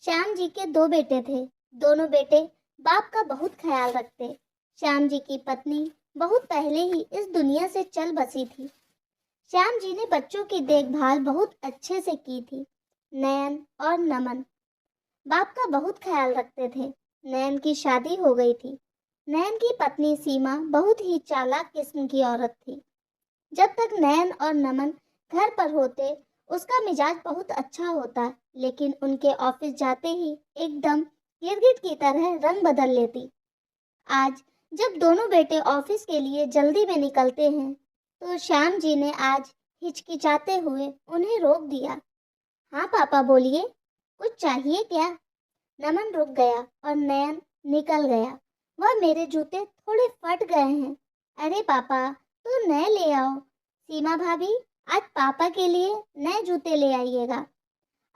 श्याम जी के दो बेटे थे। दोनों बेटे बाप का बहुत ख्याल रखते। श्याम जी की पत्नी बहुत पहले ही इस दुनिया से चल बसी थी। श्याम जी ने बच्चों की देखभाल बहुत अच्छे से की थी। नयन और नमन बाप का बहुत ख्याल रखते थे। नयन की शादी हो गई थी। नयन की पत्नी सीमा बहुत ही चालाक किस्म की औरत थी। जब तक नयन और नमन घर पर होते उसका मिजाज बहुत अच्छा होता, लेकिन उनके ऑफिस जाते ही एकदम गिरगिट की तरह रंग बदल लेती। आज जब दोनों बेटे ऑफिस के लिए जल्दी में निकलते हैं तो श्याम जी ने आज हिचकिचाते हुए उन्हें रोक दिया। हाँ पापा बोलिए, कुछ चाहिए क्या? नमन रुक गया और नयन निकल गया। वह मेरे जूते थोड़े फट गए हैं। अरे पापा, तो नए ले आओ। सीमा भाभी, आज पापा के लिए नए जूते ले आइएगा।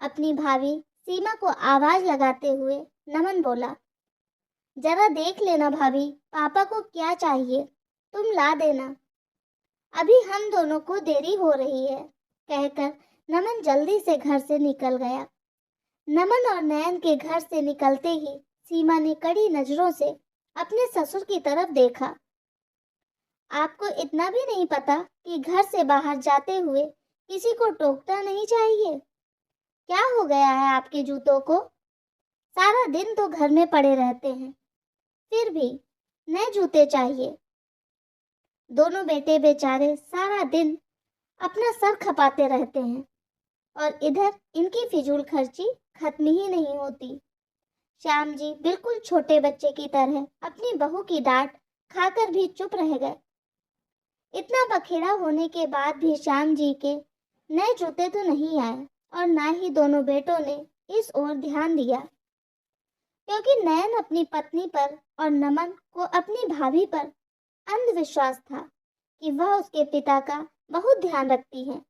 अपनी भाभी सीमा को आवाज लगाते हुए नमन बोला। जरा देख लेना भाभी, पापा को क्या चाहिए, तुम ला देना। अभी हम दोनों को देरी हो रही है, कहकर नमन जल्दी से घर से निकल गया। नमन और नयन के घर से निकलते ही सीमा ने कड़ी नजरों से अपने ससुर की तरफ देखा। आपको इतना भी नहीं पता कि घर से बाहर जाते हुए किसी को टोकना नहीं चाहिए? क्या हो गया है आपके जूतों को? सारा दिन तो घर में पड़े रहते हैं, फिर भी नए जूते चाहिए। दोनों बेटे बेचारे सारा दिन अपना सर खपाते रहते हैं और इधर इनकी फिजूल खर्ची खत्म ही नहीं होती। श्याम जी बिल्कुल छोटे बच्चे की तरह अपनी बहू की डांट खाकर भी चुप रह गए। इतना बखेड़ा होने के बाद भी श्याम जी के नए जूते तो नहीं आए और ना ही दोनों बेटों ने इस ओर ध्यान दिया, क्योंकि नयन अपनी पत्नी पर और नमन को अपनी भाभी पर अंधविश्वास था कि वह उसके पिता का बहुत ध्यान रखती है।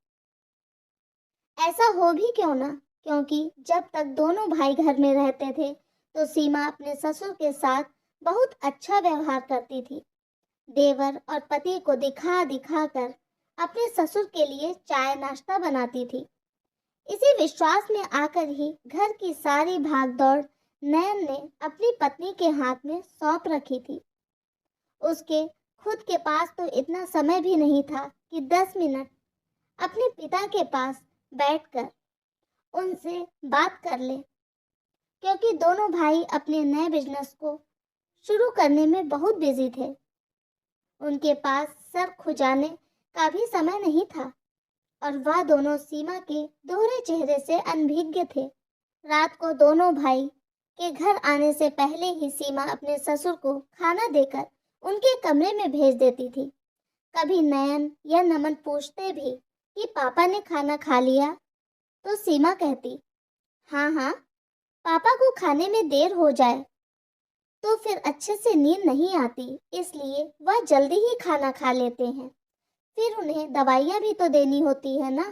ऐसा हो भी क्यों ना, क्योंकि जब तक दोनों भाई घर में रहते थे तो सीमा अपने ससुर के साथ बहुत अच्छा व्यवहार करती थी। देवर और पति को दिखा दिखा कर अपने ससुर के लिए चाय नाश्ता बनाती थी। इसी विश्वास में आकर ही घर की सारी भागदौड़ नयन ने अपनी पत्नी के हाथ में सौंप रखी थी। उसके खुद के पास तो इतना समय भी नहीं था कि 10 मिनट अपने पिता के पास बैठकर उनसे बात कर ले, क्योंकि दोनों भाई अपने नए बिजनेस को शुरू करने में बहुत बिजी थे। उनके पास सर खुजाने का भी समय नहीं था और वह दोनों सीमा के दोहरे चेहरे से अनभिज्ञ थे। रात को दोनों भाई के घर आने से पहले ही सीमा अपने ससुर को खाना देकर उनके कमरे में भेज देती थी। कभी नयन या नमन पूछते भी कि पापा ने खाना खा लिया, तो सीमा कहती, हाँ हाँ, पापा को खाने में देर हो जाए तो फिर अच्छे से नींद नहीं आती, इसलिए वह जल्दी ही खाना खा लेते हैं। फिर उन्हें दवाइयाँ भी तो देनी होती है ना।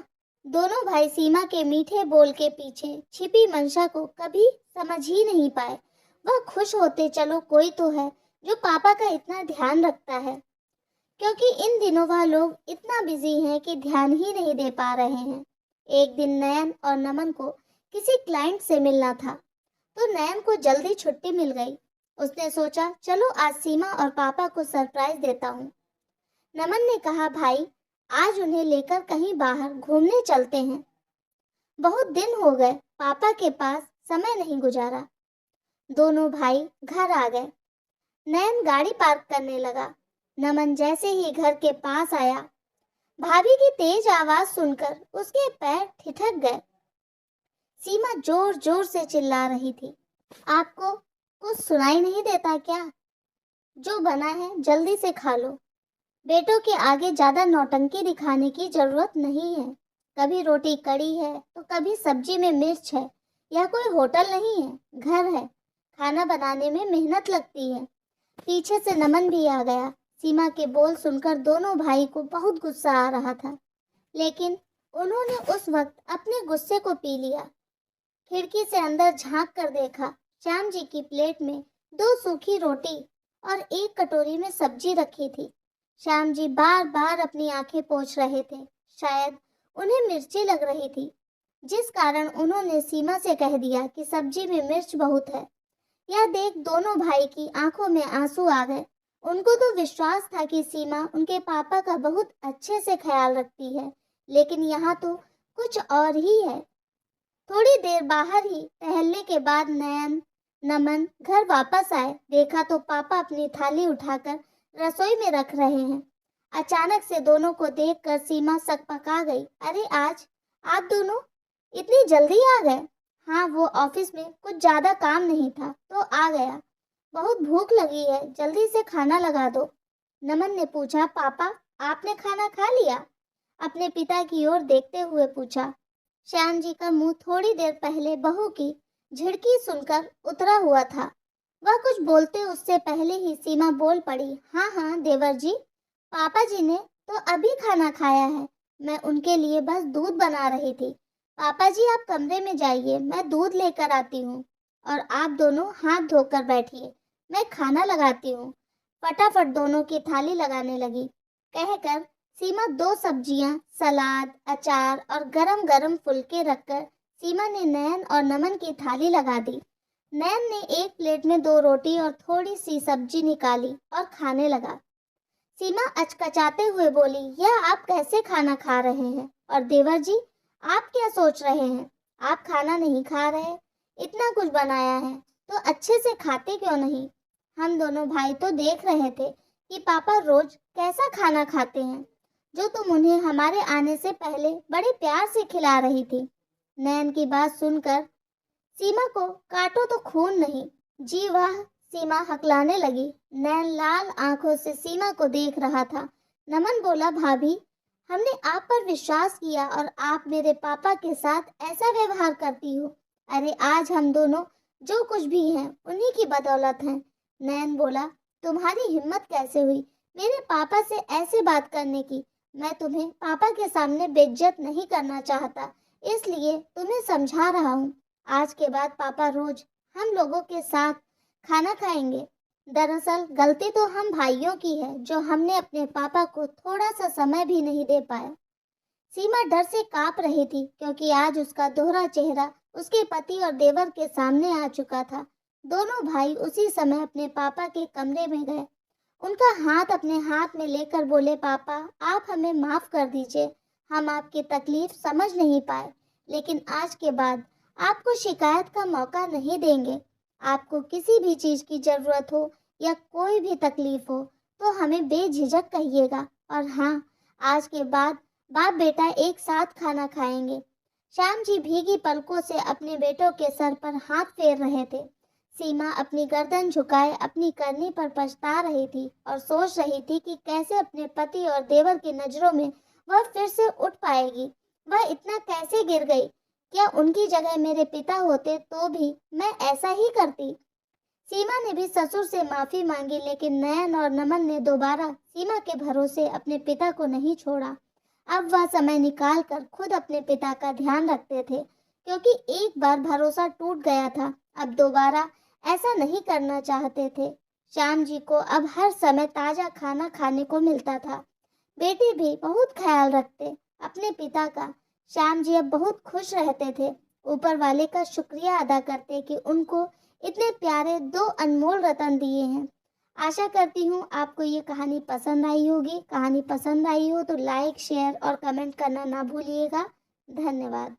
दोनों भाई सीमा के मीठे बोल के पीछे छिपी मंशा को कभी समझ ही नहीं पाए। वह खुश होते, चलो कोई तो है जो पापा का इतना ध्यान रखता है, क्योंकि इन दिनों वह लोग इतना बिजी हैं कि ध्यान ही नहीं दे पा रहे हैं। एक दिन नयन और नमन को किसी क्लाइंट से मिलना था, तो नयन को जल्दी छुट्टी मिल गई। उसने सोचा, चलो आज सीमा और पापा को सरप्राइज देता हूँ। नमन ने कहा, भाई आज उन्हें लेकर कहीं बाहर घूमने चलते हैं। बहुत दिन हो गए पापा के पास समय नहीं गुजारा। दोनों भाई घर आ गए। नयन गाड़ी पार्क करने लगा। नमन जैसे ही घर के पास आया, भाभी की तेज आवाज सुनकर उसके पैर ठिठक गए। सीमा जोर जोर से चिल्ला रही थी, आपको कुछ सुनाई नहीं देता क्या? जो बना है जल्दी से खा लो। बेटों के आगे ज्यादा नौटंकी दिखाने की जरूरत नहीं है। कभी रोटी कड़ी है तो कभी सब्जी में मिर्च है। यह कोई होटल नहीं है, घर है। खाना बनाने में मेहनत लगती है। पीछे से नमन भी आ गया। सीमा के बोल सुनकर दोनों भाई को बहुत गुस्सा आ रहा था, लेकिन उन्होंने उस वक्त अपने गुस्से को पी लिया। खिड़की से अंदर झांक कर देखा, श्याम जी की प्लेट में 2 सूखी रोटी और 1 कटोरी में सब्जी रखी थी। श्याम जी बार बार अपनी आंखें पोंछ रहे थे, शायद उन्हें मिर्ची लग रही थी। जिस कारण उन्होंने सीमा से कह दिया कि सब्जी में मिर्च बहुत है। यह देख दोनों भाई की आंखों में आंसू आ गए। उनको तो विश्वास था कि सीमा उनके पापा का बहुत अच्छे से ख्याल रखती है, लेकिन यहाँ तो कुछ और ही है। थोड़ी देर बाहर ही टहलने के बाद नयन नमन घर वापस आए। देखा तो पापा अपनी थाली उठाकर रसोई में रख रहे हैं। अचानक से दोनों को देखकर सीमा सकपका गई। अरे आज आप दोनों इतनी जल्दी आ गए? हाँ, वो ऑफिस में कुछ ज्यादा काम नहीं था तो आ गया। बहुत भूख लगी है, जल्दी से खाना लगा दो। नमन ने पूछा, पापा आपने खाना खा लिया? अपने पिता की ओर देखते हुए पूछा। श्याम जी का मुंह थोड़ी देर पहले बहू की झिड़की सुनकर उतरा हुआ था। वह कुछ बोलते उससे पहले ही सीमा बोल पड़ी, हाँ हाँ देवर जी, पापा जी ने तो अभी खाना खाया है। मैं उनके लिए बस दूध बना रही थी। पापा जी आप कमरे में जाइए, मैं दूध लेकर आती हूँ। और आप दोनों हाथ धोकर बैठिए, मैं खाना लगाती हूँ। फटाफट दोनों की थाली लगाने लगी। कहकर सीमा 2 सब्जियां, सलाद, अचार और गरम गरम फुलके रखकर सीमा ने नयन और नमन की थाली लगा दी। नयन ने एक प्लेट में 2 रोटी और थोड़ी सी सब्जी निकाली और खाने लगा। सीमा अचकचाते हुए बोली, यह आप कैसे खाना खा रहे हैं? और देवर जी आप क्या सोच रहे हैं? आप खाना नहीं खा रहे? इतना कुछ बनाया है तो अच्छे से खाते क्यों नहीं? हम दोनों भाई तो देख रहे थे कि पापा रोज कैसा खाना खाते हैं, जो तुम उन्हें हमारे आने से पहले बड़े प्यार से खिला रही थी। नयन की बात सुनकर सीमा को काटो तो खून नहीं। जी वाह, सीमा हकलाने लगी। नैन लाल आंखों से सीमा को देख रहा था। नमन बोला, भाभी हमने आप पर विश्वास किया और आप मेरे पापा के साथ ऐसा व्यवहार करती हो। अरे आज हम दोनों जो कुछ भी हैं उन्हीं की बदौलत हैं। नैन बोला, तुम्हारी हिम्मत कैसे हुई मेरे पापा से ऐसे बात करने की? मैं तुम्हें पापा के सामने बेइज्जत नहीं करना चाहता, इसलिए तुम्हें समझा रहा हूँ। आज के बाद पापा रोज हम लोगों के साथ खाना खाएंगे। दरअसल गलती तो हम भाइयों की है जो हमने अपने पापा को थोड़ा सा समय भी नहीं दे पाया। सीमा डर से कांप रही थी क्योंकि आज उसका दोहरा चेहरा उसके पति और देवर के सामने आ चुका था। दोनों भाई उसी समय अपने पापा के कमरे में गए। उनका हाथ अपने हाथ में लेकर बोले, पापा आप हमें माफ कर दीजिए, हम आपकी तकलीफ समझ नहीं पाए, लेकिन आज के बाद आपको शिकायत का मौका नहीं देंगे। आपको किसी भी चीज की जरूरत हो या कोई भी तकलीफ हो तो हमें बेझिझक कहिएगा। और हाँ, आज के बाद बाप बेटा एक साथ खाना खाएंगे। श्याम जी भीगी पलकों से अपने बेटों के सर पर हाथ फेर रहे थे। सीमा अपनी गर्दन झुकाए अपनी करनी पर पछता रही थी और सोच रही थी कि कैसे अपने पति और देवर की नजरों में वह फिर से उठ पाएगी। वह इतना कैसे गिर गई? क्या उनकी जगह मेरे पिता होते तो भी मैं ऐसा ही करती? सीमा ने भी ससुर से माफी मांगी, लेकिन नयन और नमन ने दोबारा सीमा के भरोसे अपने पिता को नहीं छोड़ा। अब वह समय निकाल कर खुद अपने पिता का ध्यान रखते थे, क्योंकि एक बार भरोसा टूट गया था। अब दोबारा ऐसा नहीं करना चाहते थे। श्याम जी को अब हर समय ताजा खाना खाने को मिलता था। बेटे भी बहुत ख्याल रखते अपने पिता का। श्याम जी अब बहुत खुश रहते थे। ऊपर वाले का शुक्रिया अदा करते कि उनको इतने प्यारे 2 अनमोल रतन दिए हैं। आशा करती हूँ आपको ये कहानी पसंद आई होगी। कहानी पसंद आई हो तो लाइक, शेयर और कमेंट करना ना भूलिएगा। धन्यवाद।